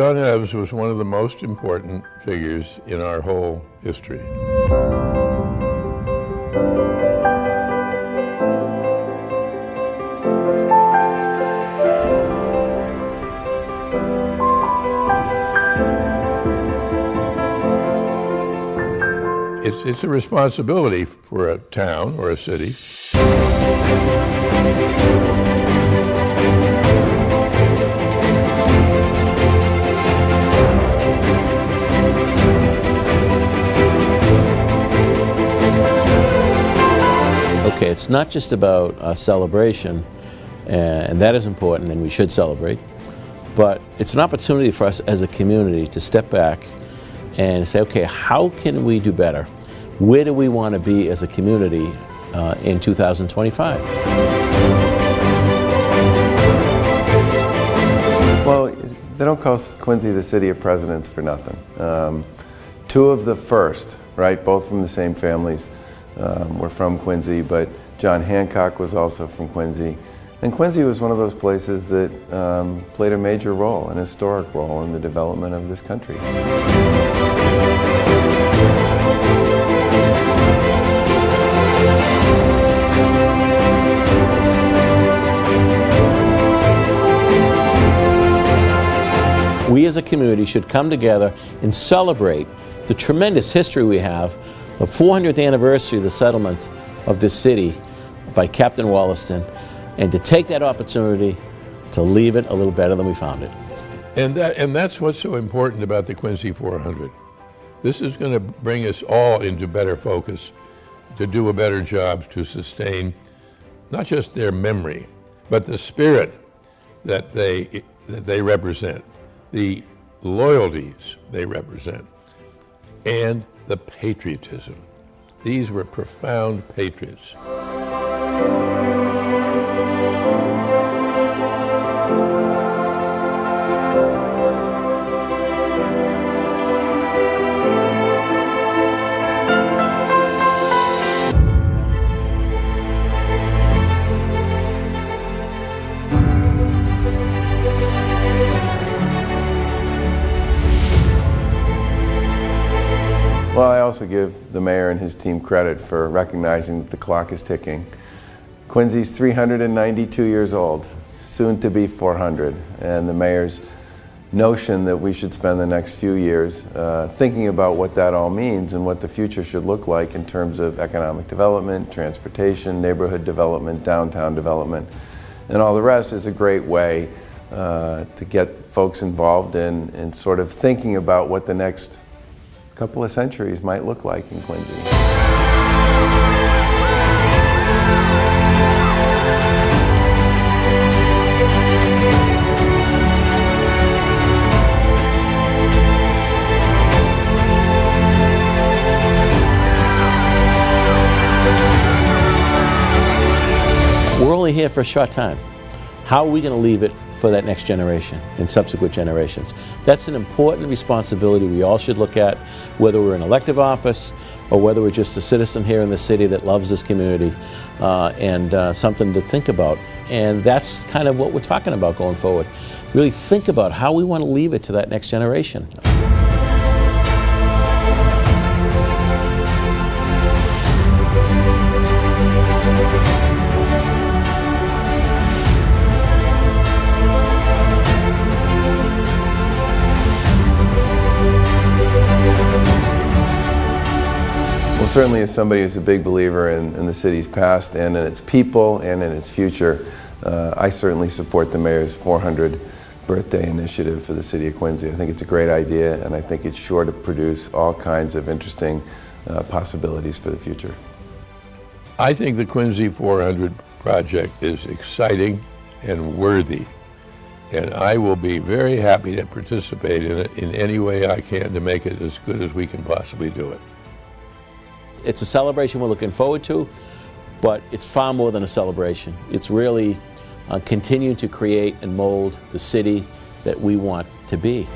John Eves was one of the most important figures in our whole history. It's a responsibility for a town or a city. Okay, it's not just about a celebration, and that is important and we should celebrate, but it's an opportunity for us as a community to step back and say, okay, how can we do better? Where do we want to be as a community in 2025? Well, they don't call Quincy the city of presidents for nothing. Two of the first, right, both from the same families, were from Quincy, but John Hancock was also from Quincy. And Quincy was one of those places that played a major role, an historic role in the development of this country. We as a community should come together and celebrate the tremendous history we have, the 400th anniversary of the settlement of this city by Captain Wollaston, and to take that opportunity to leave it a little better than we found it. And that's what's so important about the Quincy 400. This is going to bring us all into better focus, to do a better job to sustain not just their memory, but the spirit that they represent, the loyalties they represent, and the patriotism. These were profound patriots. Well, I also give the mayor and his team credit for recognizing that the clock is ticking. Quincy's 392 years old, soon to be 400, and the mayor's notion that we should spend the next few years thinking about what that all means and what the future should look like in terms of economic development, transportation, neighborhood development, downtown development, and all the rest is a great way to get folks involved in sort of thinking about what the next couple of centuries might look like in Quincy. We're only here for a short time. How are we going to leave it for that next generation and subsequent generations? That's an important responsibility we all should look at, whether we're in elective office or whether we're just a citizen here in the city that loves this community, and something to think about. And that's kind of what we're talking about going forward. Really think about how we want to leave it to that next generation. Well, certainly as somebody who's a big believer in the city's past and in its people and in its future, I certainly support the mayor's 400 birthday initiative for the city of Quincy. I think it's a great idea, and I think it's sure to produce all kinds of interesting possibilities for the future. I think the Quincy 400 project is exciting and worthy, and I will be very happy to participate in it in any way I can to make it as good as we can possibly do it. It's a celebration we're looking forward to, but it's far more than a celebration. It's really continuing to create and mold the city that we want to be.